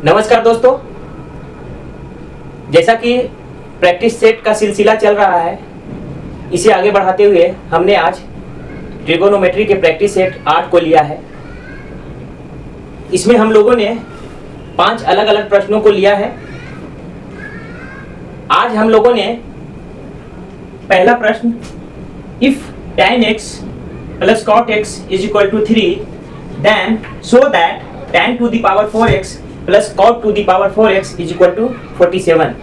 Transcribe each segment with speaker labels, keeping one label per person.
Speaker 1: नमस्कार दोस्तों, जैसा कि प्रैक्टिस सेट का सिलसिला चल रहा है, इसे आगे बढ़ाते हुए हमने आज ट्रिगोनोमेट्री के प्रैक्टिस सेट 8 को लिया है। इसमें हम लोगों ने 5 अलग अलग प्रश्नों को लिया है। आज हम लोगों ने पहला प्रश्न, if tan x plus cot x is equal to 3, then show that tan to the power 4x plus cot to the power 4x is equal to 47।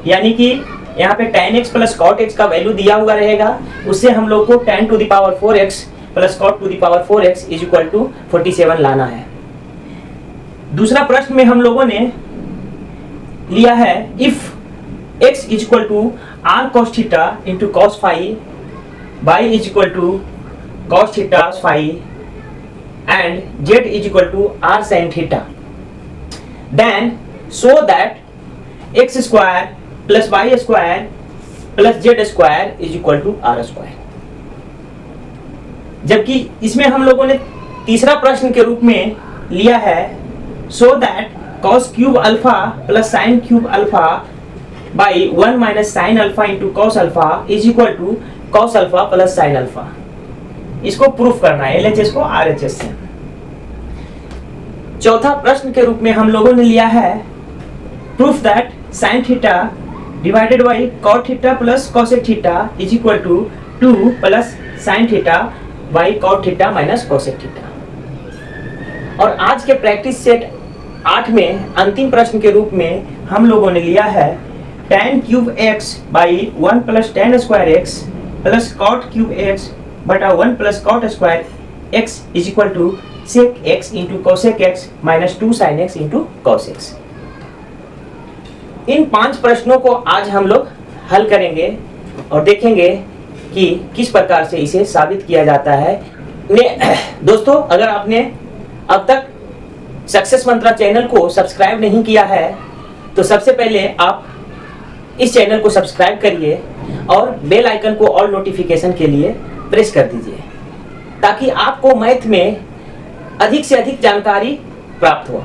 Speaker 1: यानी कि यहाँ पे tan x plus cot x का value दिया हुआ रहेगा, उससे हम लोग को tan to the power 4x plus cot to the power 4x is equal to 47 लाना है। दूसरा प्रश्न में हम लोगों ने लिया है, if x is equal to r cos theta into cos phi, y is equal to cos theta phi and z is equal to r sin theta, then show that x square plus y square plus z square is equal to r square। जबकि इसमें हम लोगों ने तीसरा प्रश्न के रूप में लिया है, show that cos cube alpha plus sin cube alpha by 1 minus sin alpha into cos alpha is equal to cos alpha plus sin alpha. इसको प्रूफ करना है LHS को RHS से। चौथा प्रश्न के रूप में हम लोगों ने लिया है, proof that sin theta divided by cot theta plus cosec theta is equal to 2 plus sin theta by cot theta minus cosec theta. और आज के प्रैक्टिस सेट 8 में अंतिम प्रश्न के रूप में हम लोगों ने लिया है, tan cube x by 1 plus tan square x plus cot cube x बटा 1 plus cot square x is equal to sec x into cosec x minus 2 sin x into cos x। इन 5 प्रश्नों को आज हम लोग हल करेंगे और देखेंगे कि किस प्रकार से इसे साबित किया जाता है। दोस्तों, अगर आपने अब तक सक्सेस मंत्रा चैनल को सब्सक्राइब नहीं किया है तो सबसे पहले आप इस चैनल को सब्सक्राइब करिए और बेल आइकन को ऑल नोटिफिकेशन के लिए प्रेस कर दीजिए, ताकि आपको मैथ में अधिक से अधिक जानकारी प्राप्त हो,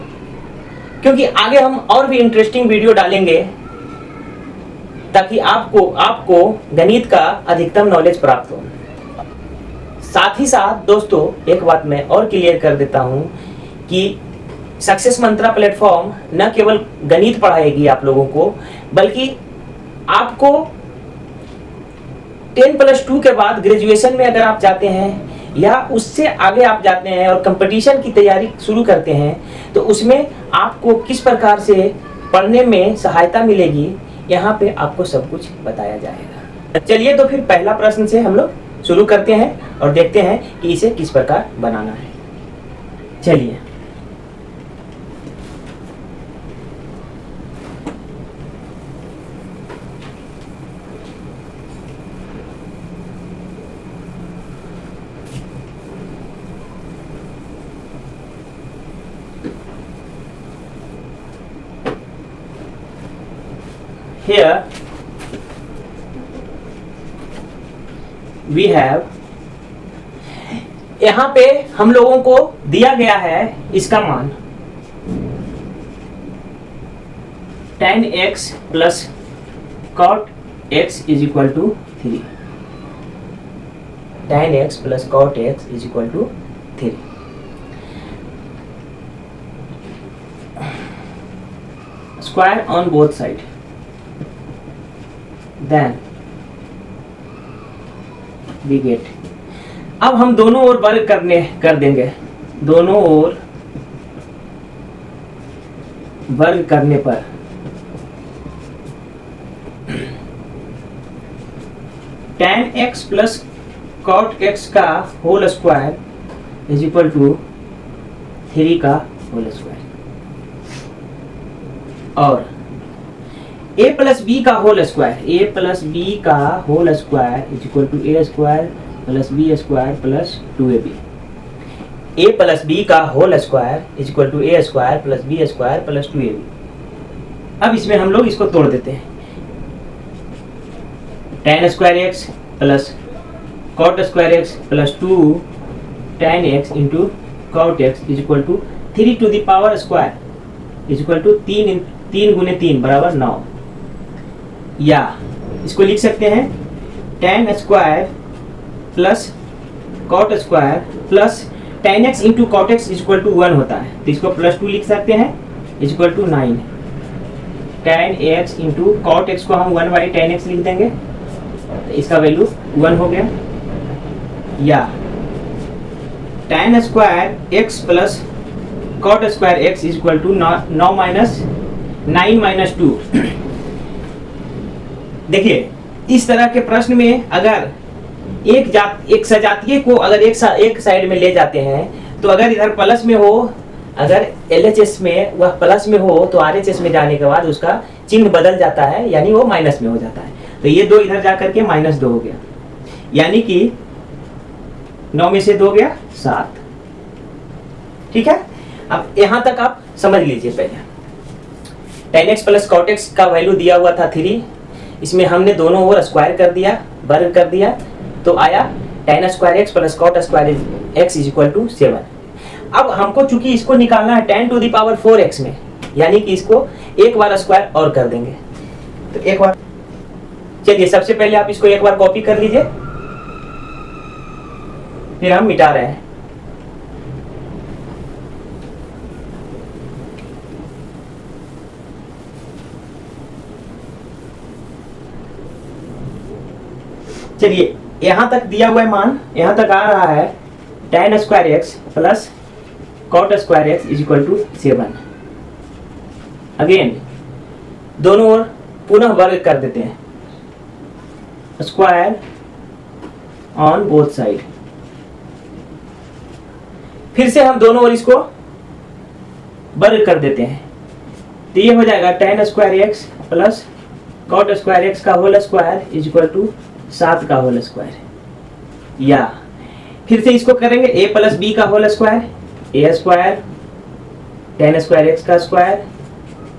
Speaker 1: क्योंकि आगे हम और भी इंटरेस्टिंग वीडियो डालेंगे ताकि आपको गणित का अधिकतम नॉलेज प्राप्त हो। साथ ही साथ दोस्तों, एक बात मैं और क्लियर कर देता हूं कि सक्सेस मंत्रा प्लेटफॉर्म न केवल गणित पढ़ाएगी आप लोगों को, बल्कि आपको 10+2 के बाद ग्रेजुएशन में अगर आप जाते हैं या उससे आगे आप जाते हैं और कंपटीशन की तैयारी शुरू करते हैं, तो उसमें आपको किस प्रकार से पढ़ने में सहायता मिलेगी, यहाँ पे आपको सब कुछ बताया जाएगा। चलिए तो फिर पहला प्रश्न से हम लोग शुरू करते हैं और देखते हैं कि इसे किस प्रकार बनाना है। चलिए, here we have, यहाँ पे हम लोगों को दिया गया है इसका मान tan x plus cot x is equal to 3। tan x plus cot x is equal to 3। Square on both side, then we get, अब हम दोनों ओर वर्ग कर देंगे। दोनों ओर वर्ग करने पर tan x plus cot x का whole square is equal to 3 का होल स्क्वायर, और a प्लस बी का whole square, a plus B का whole square is equal to a square plus B square plus 2ab। a plus B का whole square is equal to a square plus B square plus 2ab। अब इसमें हम लोग इसको तोड़ देते हैं, tan square x plus cot square x plus 2 tan x into cot x is equal to 3 to the power square is equal to 3 गुने 3 बराबर 9, या इसको लिख सकते हैं tan square plus cot square plus tan x into cot x is equal to 1 होता है, तो इसको +2 लिख सकते हैं is equal to 9। tan x into cot x को हम 1/tan x लिख देंगे, तो इसका वैल्यू 1 हो गया, या tan square x plus cot square x is equal to 9 minus 2। देखिए इस तरह के प्रश्न में अगर एक सजातीय को अगर एक साइड में ले जाते हैं, तो अगर इधर प्लस में हो, अगर LHS में वह प्लस में हो, तो RHS में जाने के बाद उसका चिन्ह बदल जाता है, यानी वो माइनस में हो जाता है। तो ये 2 इधर जा करके -2 हो गया, यानी कि 9 में से 2 गया 7। ठीक है, अब यहां तक आप समझ लीजिए। पहले tan x plus cot x का वैल्यू दिया हुआ था 3, इसमें हमने दोनों ओर स्क्वायर कर दिया, वर्ग कर दिया, तो आया tan square x plus cot square x is equal to 7। अब हमको चूंकि इसको निकालना है tan to the power 4x में, यानी कि इसको एक बार स्क्वायर और कर देंगे, तो एक बार चलिए सबसे पहले आप इसको एक बार कॉपी कर लीजिए, फिर हम मिटा रहे हैं। चलिए यहां तक दिया हुआ है मान, यहां तक आ रहा है tan square x plus cot square x is equal to 7। Again दोनों ओर पुनः वर्ग कर देते हैं, स्क्वायर ऑन बोथ साइड। फिर से हम दोनों ओर इसको वर्ग कर देते हैं, तो ये हो जाएगा tan square x plus cot square x का whole square is equal to 7 का होल स्क्वायर, या फिर से इसको करेंगे a प्लस बी का whole square, a square tan square x का square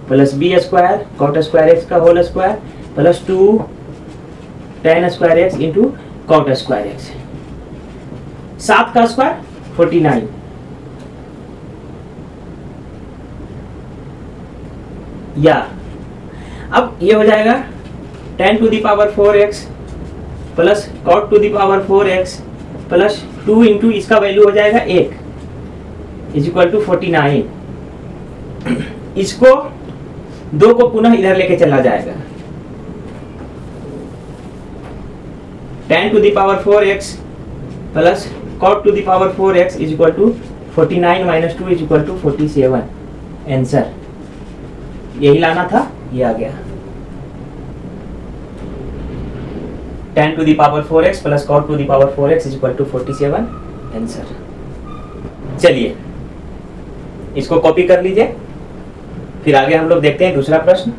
Speaker 1: plus b square cot square x का whole square plus 2 tan square x into cot square x। 7 का स्क्वायर 49, या अब ये हो जाएगा tan to the power 4x plus cot to the power 4x plus 2 into इसका value हो जाएगा 1 इज इक्वल टू 49। इसको 2 को पुनः इधर लेके चला जाएगा, tan to the power 4x plus cot to the power 4x is equal to 49 minus 2 is equal to 47। Answer यही लाना था, ये आ गया tan to the power 4x plus cot to the power 4x is equal to 47। Answer. चलिए इसको copy कर लीजिए, फिर आगे हम लोग देखते हैं दूसरा प्रश्न।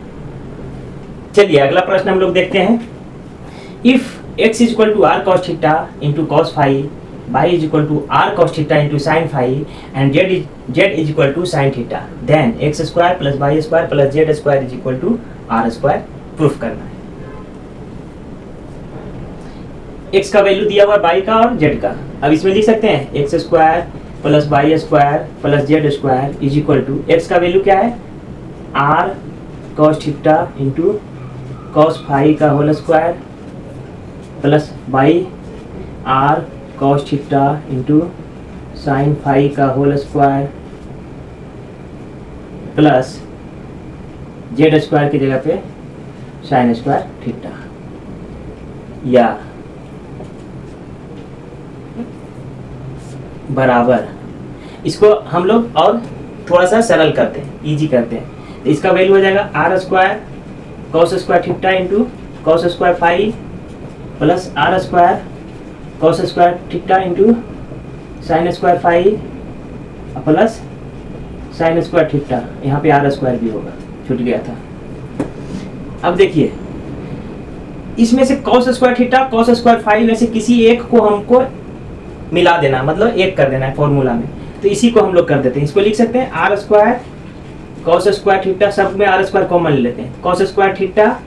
Speaker 1: चलिए अगला प्रश्न हम लोग देखते हैं। If x is equal to r cos theta into cos phi, y is equal to r cos theta into sin phi and z is equal to sin theta, then x square plus y square plus z square is equal to r square proof करना है। x का value दिया हुआ y का और z का, अब इसमें लिख सकते हैं x square plus y square plus z square is equal to x का वैल्यू क्या है r cos theta into cos phi का whole square plus y r cos theta into sin phi का whole square plus z square की जगह पे sin square theta, या बराबर। इसको हम लोग और थोड़ा सा सरल करते हैं, इजी करते हैं, तो इसका वैल्यू हो जाएगा r square cos square theta into cos square phi plus r square cos square theta into sin square phi plus sin square theta, यहाँ पे r स्क्वायर भी होगा, छूट गया था। अब देखिए इसमें से cos square theta cos square phi में से किसी एक को हमको मिला देना, मतलब एक कर देना है फॉर्मूला में, तो इसी को हम लोग कर देते हैं। इसको लिख सकते हैं r square cos square theta, सब में r स्क्वायर कॉमन ले लेते हैं, cos square theta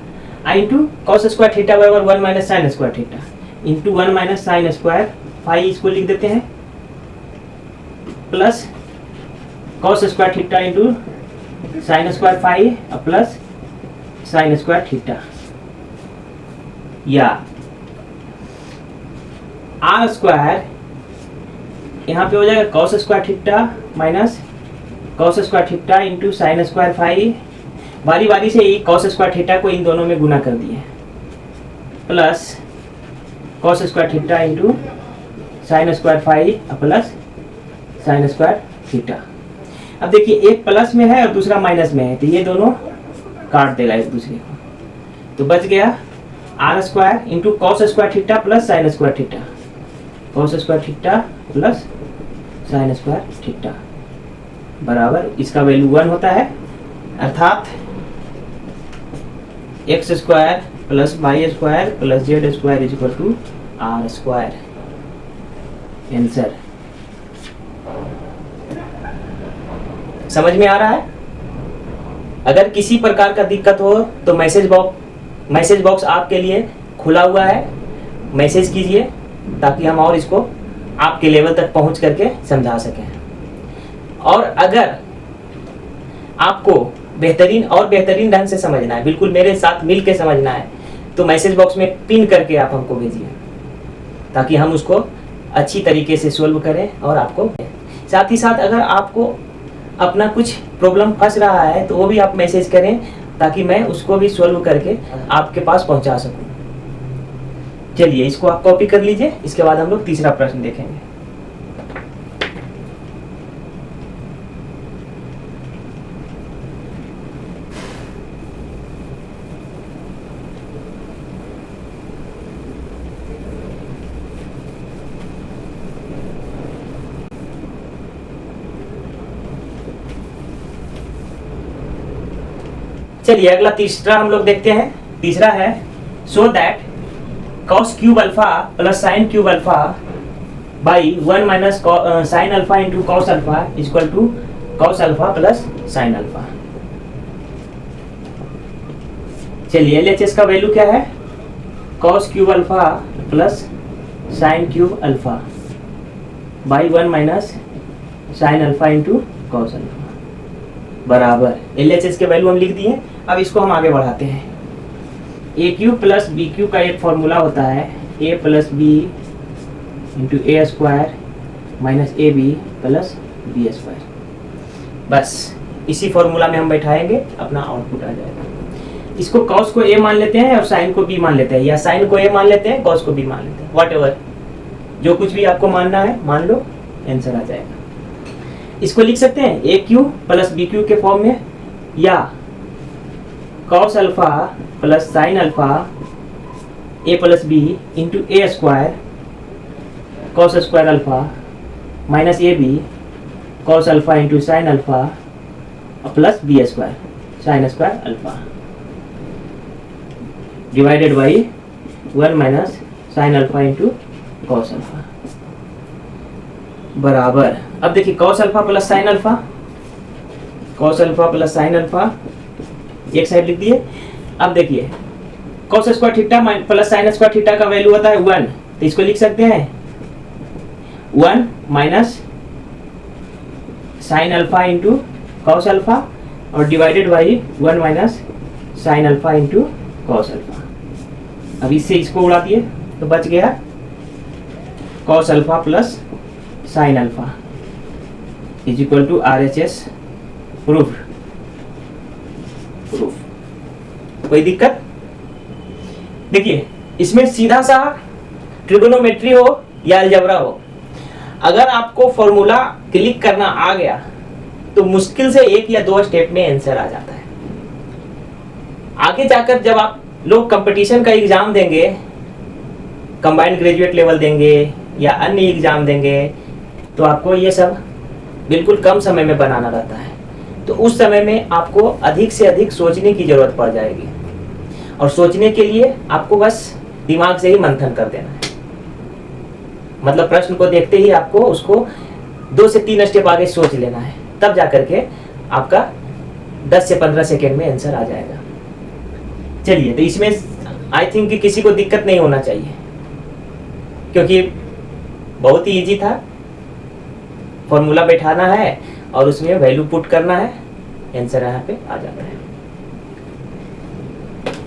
Speaker 1: into cos square theta बराबर 1 minus sine square theta into 1 minus sine square phi, इसको लिख देते हैं plus cos square theta into sine square phi plus sine square theta, या R square यहाँ पे हो जाएगा cos square theta minus cos square theta into sine square phi, बारी बारी से एक कॉस स्क्वायर थीटा को इन दोनों में गुना कर दिए, plus cos square theta into sine square phi plus sine square theta. अब देखिए एक प्लस में है और दूसरा माइनस में है, तो ये दोनों काट देगा एक दूसरे को, तो बच गया R square into cos square theta plus sine square theta, cos square theta plus sine square theta बराबर, इसका वैल्यू 1 होता है, अर्थात x square plus y square plus z square is equal to R square. Answer समझ में आ रहा है? अगर किसी प्रकार का दिक्कत हो तो मैसेज बॉक्स आपके लिए खुला हुआ है, मैसेज कीजिए ताकि हम और इसको आपके लेवल तक पहुंच करके समझा सकें। और अगर आपको बेहतरीन ढंग से समझना है, बिल्कुल मेरे साथ मिल के समझना है, तो मैसेज बॉक्स में पिन करके आप हमको भेजिए ताकि हम उसको अच्छी तरीके से सोल्व करें। और आपको साथ ही साथ अगर आपको अपना कुछ प्रॉब्लम फंस रहा है तो वो भी आप मैसेज करें ताकि मैं उसको भी सोल्व करके आपके पास पहुंचा सकूं। चलिए इसको आप कॉपी कर लीजिए, इसके बाद हम लोग तीसरा प्रश्न देखेंगे। चलिए अगला तीसरा हम लोग देखते हैं। तीसरा है so that cos cube alpha plus sine cube alpha by 1 minus sine alpha into cos alpha is equal to cos alpha plus sine alpha. चलिए एलएचएस का वैल्यू क्या है? Cos cube alpha plus sine cube alpha by 1 minus sine alpha into cos alpha बराबर, LHS के value हम लिख दिए। अब इसको हम आगे बढ़ाते हैं। A cube plus B cube का एक फॉर्मूला होता है A plus B into A square minus A B plus B square. बस इसी फॉर्मूला में हम बैठाएंगे, अपना आउटपुट आ जाएगा। इसको कॉस को ए मान लेते हैं और साइन को बी मान लेते हैं, या साइन को ए मान लेते हैं, कॉस को बी मान लेते हैं, व्हाटएवर जो कुछ भी आपको मानना है मान लो, आंसर आ जाएगा। इसको लिख सकते हैं A cube plus B cube के फॉर्म में, या cos alpha plus sine alpha A plus B into A square cos square alpha minus A B cos alpha into sine alpha plus B square sine square alpha divided by 1 minus sine alpha into cos alpha बराबर। अब देखिए cos alpha plus sine alpha, cos alpha plus sine alpha एक side लिख दिए। अब देखिए cos square theta plus sine square theta का value होता है 1, तो इसको लिख सकते हैं 1 minus sine alpha into cos alpha और divided by 1 minus sine alpha into cos alpha. अब इससे इसको उड़ा दिए तो बच गया cos alpha plus sine alpha is equal to RHS proof. कोई दिक्कत? देखिए इसमें सीधा सा ट्रिगोनोमेट्री हो या अलजेब्रा हो, अगर आपको फॉर्मूला क्लिक करना आ गया तो मुश्किल से 1 या 2 स्टेप में आंसर आ जाता है। आगे जाकर जब आप लोग कंपटीशन का एग्जाम देंगे, कंबाइंड ग्रेजुएट लेवल देंगे या अन्य एग्जाम देंगे, तो आपको ये सब बिल्कुल कम समय में बनाना रहता है। तो उस समय में आपको अधिक से अधिक सोचने की जरूरत पड़ जाएगी, और सोचने के लिए आपको बस दिमाग से ही मंथन कर देना है। मतलब प्रश्न को देखते ही आपको उसको 2 से 3 स्टेप आगे सोच लेना है, तब जाकर के आपका 10 से 15 सेकेंड में आंसर आ जाएगा। चलिए तो इसमें आई थिंक कि किसी को दिक्कत नहीं होना चाहिए, क्योंकि बहुत ही इजी था, फॉर्मूला बैठाना है और उसमें वैल्यू पुट करना है, आंसर यहाँ पे आ जाता है।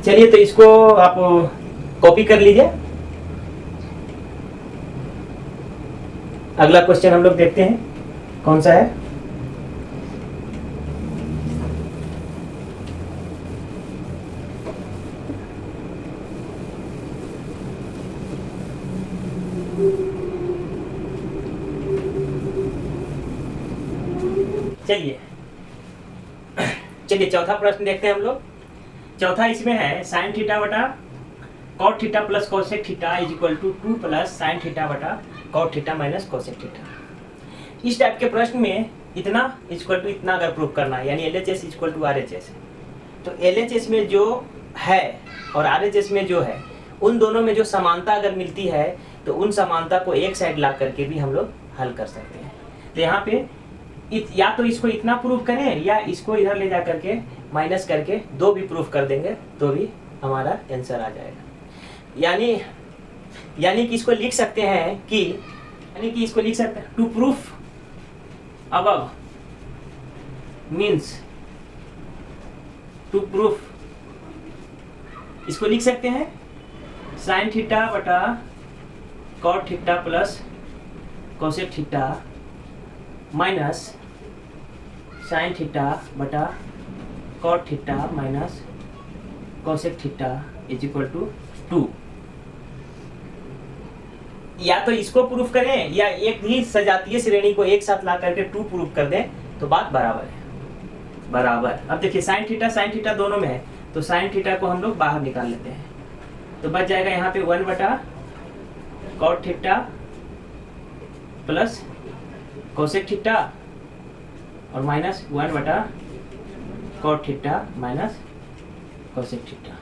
Speaker 1: चलिए तो इसको आप कॉपी कर लीजिए। अगला क्वेश्चन हम लोग देखते हैं कौन सा है। चलिए चौथा प्रश्न देखते हैं हम लोग। चौथा इसमें है साइन थीटा बटा cot theta plus cosec theta is equal to 2 plus sine theta बटा cot theta minus cosec theta. इस टाइप के प्रश्न में इतना इक्वल टू इतना अगर प्रूव करना है, यानी LHS इक्वल टू RHS, तो LHS में जो है और RHS में जो है उन दोनों में जो समानता अगर मिलती है तो उन समानता को एक साइड ला करके भी हम लोग हल कर सकते हैं। तो यहाँ पे या तो इसको इतना प्रूफ करें या इसको इधर ले जा करके माइनस करके दो भी प्रूफ कर देंगे तो भी हमारा आंसर आ जाएगा। यानी कि इसको लिख सकते हैं कि to proof above means to proof, इसको लिख सकते हैं साइन थीटा बटा cot theta plus cosec theta minus sine theta बटा cot theta minus cosec theta is equal to 2। या तो इसको प्रूफ करें या एक ही सजातीय श्रेणी को एक साथ ला करके 2 प्रूफ कर दें तो बात बराबर है, बराबर। अब देखिए साइन थीटा दोनों में है तो साइन थीटा को हम लोग बाहर निकाल लेते हैं, तो बच जाएगा यहाँ पे 1 बटा cot theta plus cosec theta और माइनस 1 बटा cot theta minus cosec theta.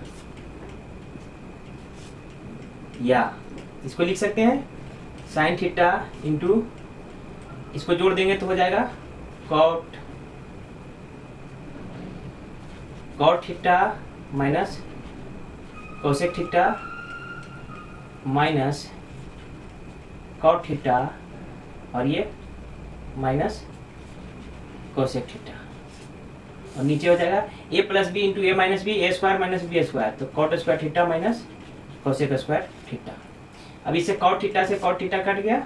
Speaker 1: या इसको लिख सकते हैं साइन थीटा इंटू, इसको जोड़ देंगे तो हो जाएगा cot theta minus cosec theta minus cot theta और ये माइनस कोसेक थीटा, और नीचे हो जाएगा a plus B into A minus B, A square minus B square, तो cot square theta minus cosec square theta. अब इससे कॉट थीटा से कॉट थीटा कट गया,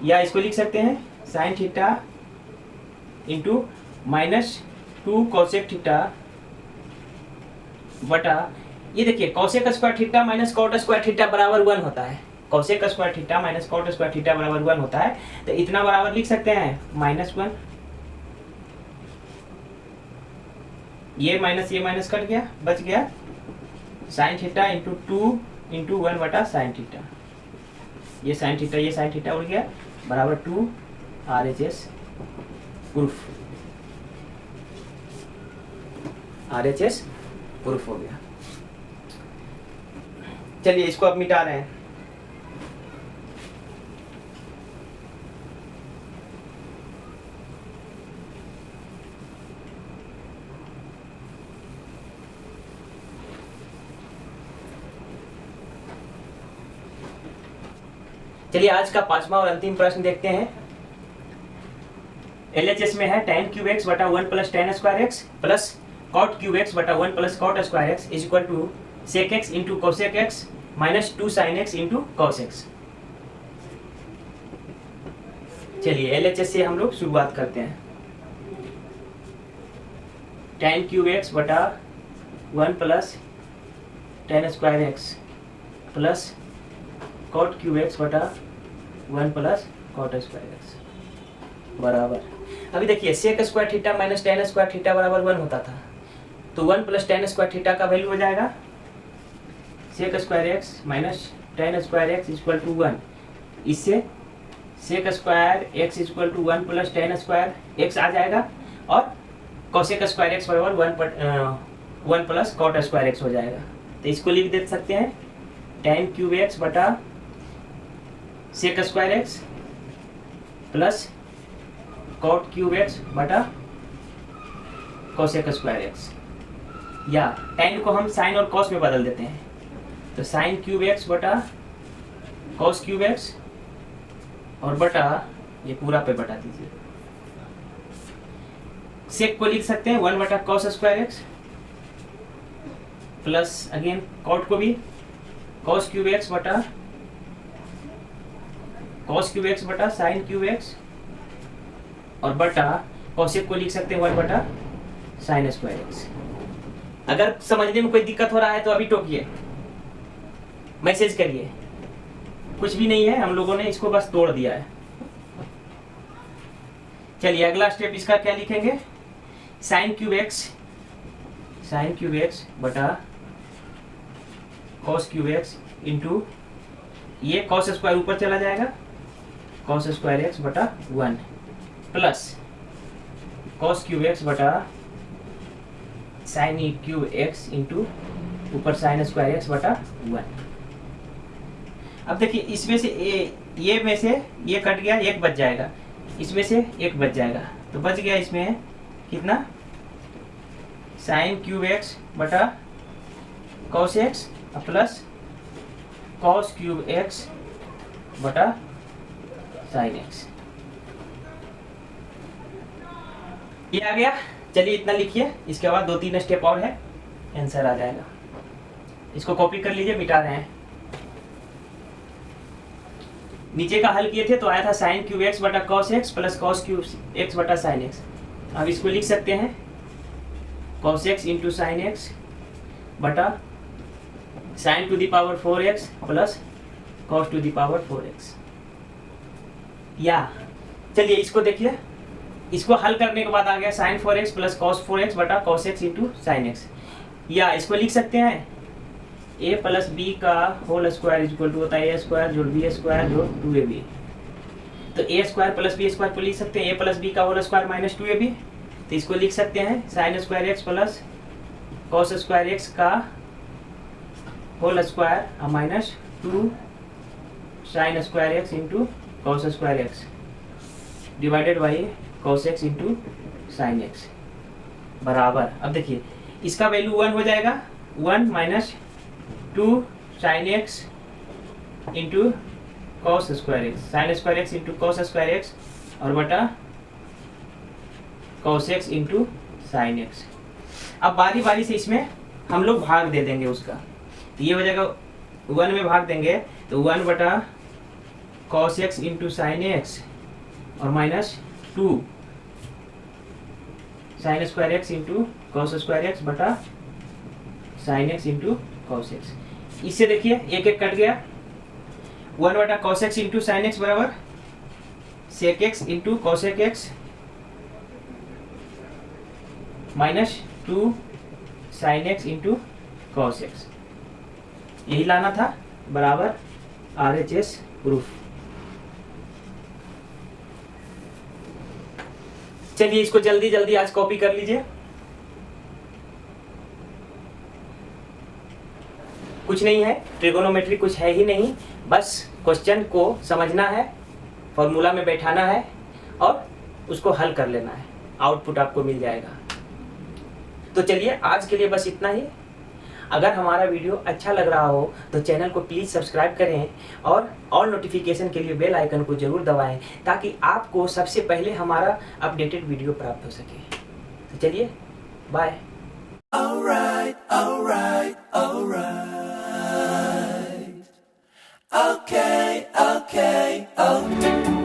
Speaker 1: या इसको लिख सकते हैं sine theta into minus 2 cosec theta बटा, ये देखिए cosec square theta minus cot square theta बराबर 1 होता है, cosec square theta minus cot square theta बराबर 1 होता है, तो इतना बराबर लिख सकते हैं -1, ये माइनस कट गया, बच गया साइन थीटा इंटू 2 इंटू 1 बटा साइन थीटा, ये साइन थीटा उड़ गया बराबर 2 RHS प्रूफ, RHS प्रूफ हो गया। चलिए इसको अब मिटा रहे हैं। चलिए आज का पांचवा और अंतिम प्रश्न देखते हैं। LHS में है tan क्यूब एक्स बटा 1 plus tan square x plus cot cube x बटा 1 plus cot square x is equal to sec x into cosec x minus 2 sine x into cos x. चलिए LHS से हम लोग शुरुआत करते हैं। tan क्यूब एक्स बटा 1 plus tan square x plus cot cube x बटा 1 प्लस कॉट स्क्वायर एक्स बराबर, अभी देखिए sec square theta minus tan square theta बराबर 1 होता था, तो 1 प्लस tan स्क्वायर थीटा का वैल्यू हो जाएगा sec square x minus tan square x equal to 1, इससे sec square x equal to 1 plus tan square x आ जाएगा और कोसेक स्क्वायर एक्स बराबर 1 प्लस कॉट स्क्वायर एक्स हो जाएगा। तो इसको लिख दे सकते हैं tan क्यूब एक्स बटा sec square x plus cot cube x बटा कोसेक स्क्वायर एक्स, या tan को हम साइन और कॉस में बदल देते हैं, तो साइन क्यूब एक्स बटा कॉस क्यूब एक्स और बटा ये पूरा पे बटा दीजिए सेक को लिख सकते हैं 1 बटा cos square x plus again cot को भी कॉस क्यूब एक्स बटा साइन क्यूब एक्स और बटा कॉसेक को लिख सकते हैं 1 बटा साइन स्क्वायर एक्स। अगर समझने में कोई दिक्कत हो रहा है तो अभी टोकिए, मैसेज करिए। कुछ भी नहीं है, हम लोगों ने इसको बस तोड़ दिया है। चलिए अगला स्टेप इसका क्या लिखेंगे, साइन क्यूब एक्स बटा कॉस क्यूब एक्स इंटू ये कॉस स्क्वायर ऊपर चला जाएगा, कॉस स्क्वायर एक्स बटा 1 प्लस कॉस क्यूब एक्स बटा साइन क्यूब एक्स इंटू ऊपर साइन स्क्वायर एक्स बटा 1। अब देखिए इसमें से ये में से ये कट गया, एक बच जाएगा, इसमें से एक बच जाएगा, तो बच गया इसमें कितना, साइन क्यूब एक्स बटा cos X plus cos cube x बटा साइन एक्स। ये आ गया। चलिए इतना लिखिए, इसके बाद 2-3 स्टेप और है, आंसर आ जाएगा। इसको कॉपी कर लीजिए, मिटा रहे हैं। नीचे का हल किए थे तो आया था साइन क्यूब एक्स बटा cos X plus cos cube x बटा साइन एक्स। अब इसको लिख सकते हैं cos X into sine X बटा sine to the power 4x plus cos to the power 4x। या चलिए इसको देखिए, इसको हल करने के बाद आ गया sign 4x plus cos 4x बटा cos X into sine X. या इसको लिख सकते हैं a प्लस बी का होल स्क्वायर इक्वल टू होता है a स्क्वायर जोड़ बी स्क्वायर जोड़ 2ab। तो a square plus B square को लिख सकते हैं a प्लस बी का होल स्क्वायर माइनस 2ab। तो इसको लिख सकते हैं sine square x plus cos square X का whole square minus 2 sine square X into cos square x divided by cos X into sine X बराबर। अब देखिए इसका वैल्यू 1 हो जाएगा, 1 minus 2 sine x into cos square x, sign square X into cos square x और बटा cos X into sine X. अब बारी बारी से इसमें हम लोग भाग दे देंगे उसका, ये हो जाएगा 1 में भाग देंगे तो 1 बटा cos X into sine X और minus 2 sine square X into cos square X बटा sine x into cos X. इससे देखिए एक एक कट गया, 1 बटा cos X into sine X बराबर sec x into cosec X minus 2 sine x into cos X. यही लाना था बराबर RHS प्रूफ। चलिए इसको जल्दी जल्दी आज कॉपी कर लीजिए। कुछ नहीं है, ट्रिगोनोमेट्री कुछ है ही नहीं, बस क्वेश्चन को समझना है, फॉर्मूला में बैठाना है और उसको हल कर लेना है, आउटपुट आपको मिल जाएगा। तो चलिए आज के लिए बस इतना ही। अगर हमारा वीडियो अच्छा लग रहा हो तो चैनल को प्लीज़ सब्सक्राइब करें और ऑल नोटिफिकेशन के लिए बेल आइकन को जरूर दबाएं ताकि आपको सबसे पहले हमारा अपडेटेड वीडियो प्राप्त हो सके। तो चलिए बाय।
Speaker 2: Okay.